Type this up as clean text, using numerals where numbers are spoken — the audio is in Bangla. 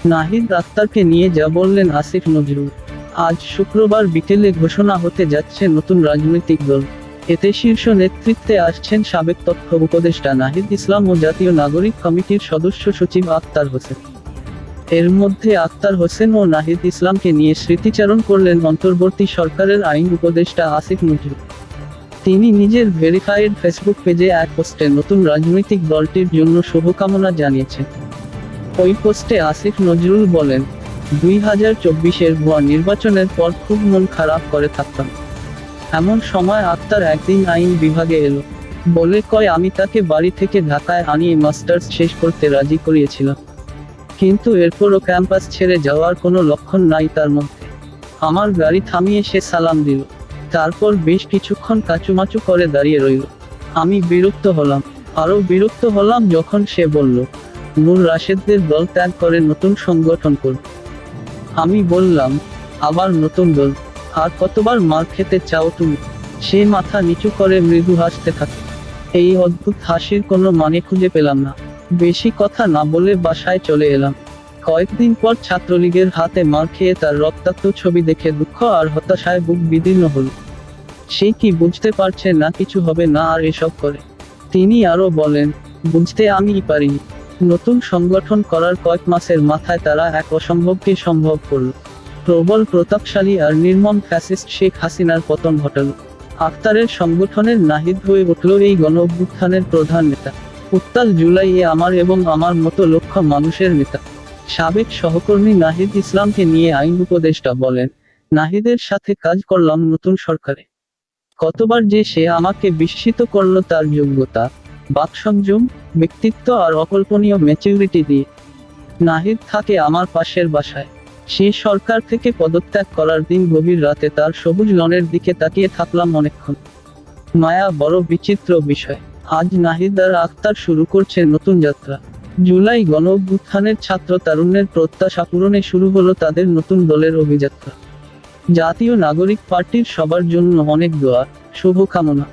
নাহিদ আক্তারকে নিয়ে যা বললেন আসিফ নজরুল। আজ শুক্রবার বিকেলে ঘোষণা হতে যাচ্ছে নতুন রাজনৈতিক দল। এতে শীর্ষ নেতৃত্বে আসছেন সাবেক তথ্য উপদেষ্টা নাহিদ ইসলাম ও জাতীয় নাগরিক কমিটির সদস্য সচিব আক্তার হোসেন। এর মধ্যে আক্তার হোসেন ও নাহিদ ইসলামকে নিয়ে স্মৃতিচারণ করলেন অন্তর্বর্তী সরকারের আইন উপদেষ্টা আসিফ নজরুল। তিনি নিজের ভেরিফাইড ফেসবুক পেজে এক পোস্টে নতুন রাজনৈতিক দলটির জন্য শুভকামনা জানিয়েছেন। ওই পোস্টে আসিফ নজরুল বলেন, 2024-এর ভুয়া নির্বাচনের পর খুব মন খারাপ করে থাকতাম। এমন সময় আক্তার একদিন আইন বিভাগে এলো। বলে কয় আমি তাকে বাড়ি থেকে ঢাকায় আনিয়ে মাস্টার্স শেষ করতে রাজি করিয়েছিলাম। কিন্তু এরপরও ক্যাম্পাস ছেড়ে যাওয়ার কোনো লক্ষণ নাই তার মধ্যে। আমার গাড়ি থামিয়ে সে সালাম দিল। তারপর বেশ কিছুক্ষণ কাচুমাচু করে দাঁড়িয়ে রইল। আমি বিরক্ত হলাম। আরও বিরক্ত হলাম যখন সে বলল, নূর রাশেদদের দল ত্যাগ করে নতুন সংগঠন করব। আমি বললাম, আবার নতুন দল? আর কতবার মার খেতে চাও তুমি? সে মাথা নিচু করে মৃদু হাসতে থাকে। এই অদ্ভুত হাসির কোনো মানে খুঁজে পেলাম না। বেশি কথা না বলে বাসায় চলে এলাম। কয়েকদিন পর ছাত্রলীগের হাতে মার খেয়ে তার রক্তাক্ত ছবি দেখে দুঃখ আর হতাশায় বুক বিদীর্ণ হল। সে কি বুঝতে পারছে না কিছু হবে না আর এসব করে? তিনি আরও বলেন, বুঝতে আমিই পারিনি। নতুন সংগঠন করার কয়েক মাসের মাথায় তারা এক অসম্ভবকে সম্ভব করল। প্রবল প্রতাপশালী আর নির্মম ফ্যাসিস্ট শেখ হাসিনার পতন ঘটাল। আক্তারের সংগঠনের নাহিদ হয়ে উঠল এই গণ অভ্যুত্থানের প্রধান নেতা। উত্তাল জুলাইয়ে আমার এবং আমার মতো লক্ষ মানুষের নেতা। সাবেক সহকর্মী নাহিদ ইসলামকে নিয়ে আইন উপদেষ্টা বলেন, নাহিদের সাথে কাজ করলাম নতুন সরকারে। কতবার যে সে আমাকে বিস্মিত করল তার যোগ্যতা, বাকসংযম, ব্যক্তিত্ব আর অকল্পনীয় ম্যাচুরিটি দিয়ে। নাহিদ থাকে আমার পাশের বাসায়। সে সরকার থেকে পদত্যাগ করার দিন গভীর রাতে তার সবুজ লনের দিকে তাকিয়ে থাকলাম অনেকক্ষণ। মায়া বড় বিচিত্র বিষয়। আজ নাহিদ আর আক্তার শুরু করছে নতুন যাত্রা। জুলাই গণ অভ্যুত্থানের ছাত্র তারুণ্যের প্রত্যাশা পূরণে শুরু হলো তাদের নতুন দলের অভিযাত্রা। জাতীয় নাগরিক পার্টির সবার জন্য অনেক দোয়া, শুভকামনা।